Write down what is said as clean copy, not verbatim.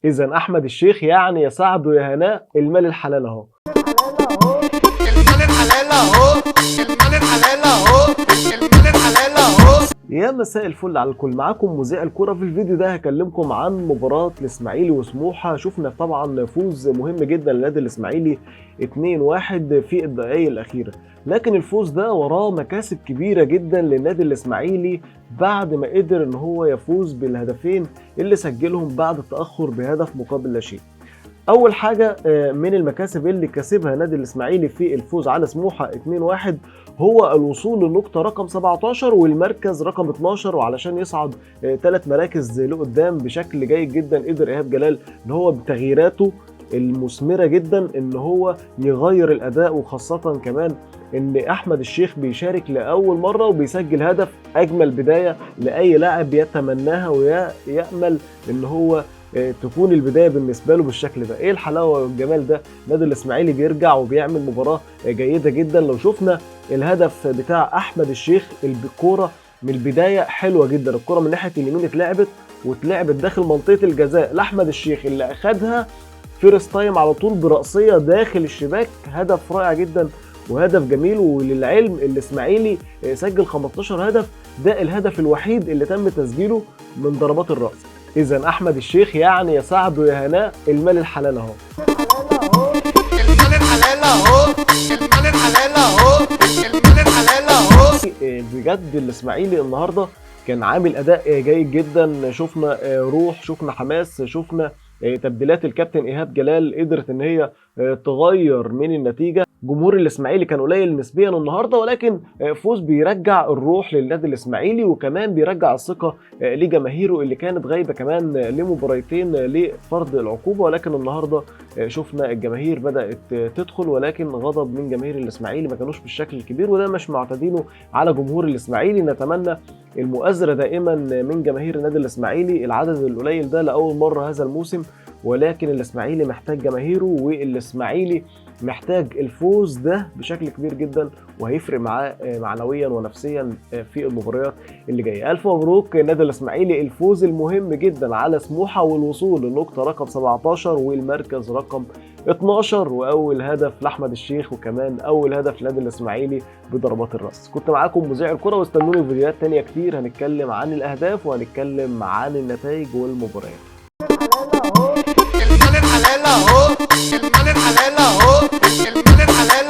إذا أحمد الشيخ يعني يا سعد ويا هناء المال الحلال أهو. المال الحلال اهو، المال الحلال اهو، المال الحلال اهو. يا مساء الفل على الكل، معاكم مذيع الكرة. في الفيديو ده هكلمكم عن مباراة الإسماعيلي وسموحة. شفنا طبعا فوز مهم جدا للنادي الإسماعيلي 2-1 في الدقائق الأخيرة، لكن الفوز ده وراه مكاسب كبيرة جدا للنادي الإسماعيلي بعد ما قدر إن هو يفوز بالهدفين اللي سجلهم بعد التأخر بهدف مقابل لا شيء. اول حاجه من المكاسب اللي كسبها نادي الاسماعيلي في الفوز على سموحه 2-1 هو الوصول للنقطه رقم 17 والمركز رقم 12، وعلشان يصعد 3 مراكز لقدام بشكل جيد جدا قدر ايهاب جلال ان هو بتغييراته المثمره جدا ان هو يغير الاداء، وخاصه كمان ان احمد الشيخ بيشارك لاول مره وبيسجل هدف. اجمل بدايه لاي لاعب يتمناها ويامل ان هو تكون البدايه بالنسبه له بالشكل ده. ايه الحلاوه والجمال ده! نادي الاسماعيلي بيرجع وبيعمل مباراه جيده جدا. لو شفنا الهدف بتاع احمد الشيخ الكوره من البدايه حلوه جدا، الكوره من ناحيه اليمين اتلعبت داخل منطقه الجزاء لاحمد الشيخ اللي اخدها فيرست تايم على طول براسيه داخل الشباك. هدف رائع جدا وهدف جميل. وللعلم الاسماعيلي سجل 15 هدف، ده الهدف الوحيد اللي تم تسجيله من ضربات الراس. إذا أحمد الشيخ يعني يا سعد ويا هناء المال الحلال أهو. المال الحلال اهو، المال الحلال اهو، المال الحلال اهو. بجد الإسماعيلي النهارده كان عامل أداء جيد جدا. شفنا روح، شفنا حماس، شفنا تبديلات الكابتن ايهاب جلال قدرت ان هي تغير من النتيجه. جمهور الاسماعيلي كان قليل نسبيا النهارده، ولكن فوز بيرجع الروح للنادي الاسماعيلي وكمان بيرجع الثقه لجماهيره اللي كانت غايبه كمان لمباراتين لفرض العقوبه. ولكن النهارده شفنا الجماهير بدات تدخل، ولكن غضب من جماهير الاسماعيلي ما كانوش بالشكل الكبير، وده مش معتادينه على جمهور الاسماعيلي. نتمنى المؤازره دائما من جماهير النادي الاسماعيلي. العدد القليل ده لاول مره هذا الموسم، ولكن الاسماعيلي محتاج جماهيره والاسماعيلي محتاج الفوز ده بشكل كبير جدا، وهيفرق معاه معنويا ونفسيا في المباريات اللي جايه. الف مبروك النادي الاسماعيلي الفوز المهم جدا على سموحه والوصول للنقطه رقم 17 والمركز رقم 12، واول هدف لاحمد الشيخ وكمان اول هدف للنادي الاسماعيلي بضربات الراس. كنت معاكم مذيع الكره، واستنوني في فيديوهات تانية كتير هنتكلم عن الاهداف وهنتكلم عن النتائج والمباريات. المال الحلال اهو، المال الحلال اهو، المال الحلال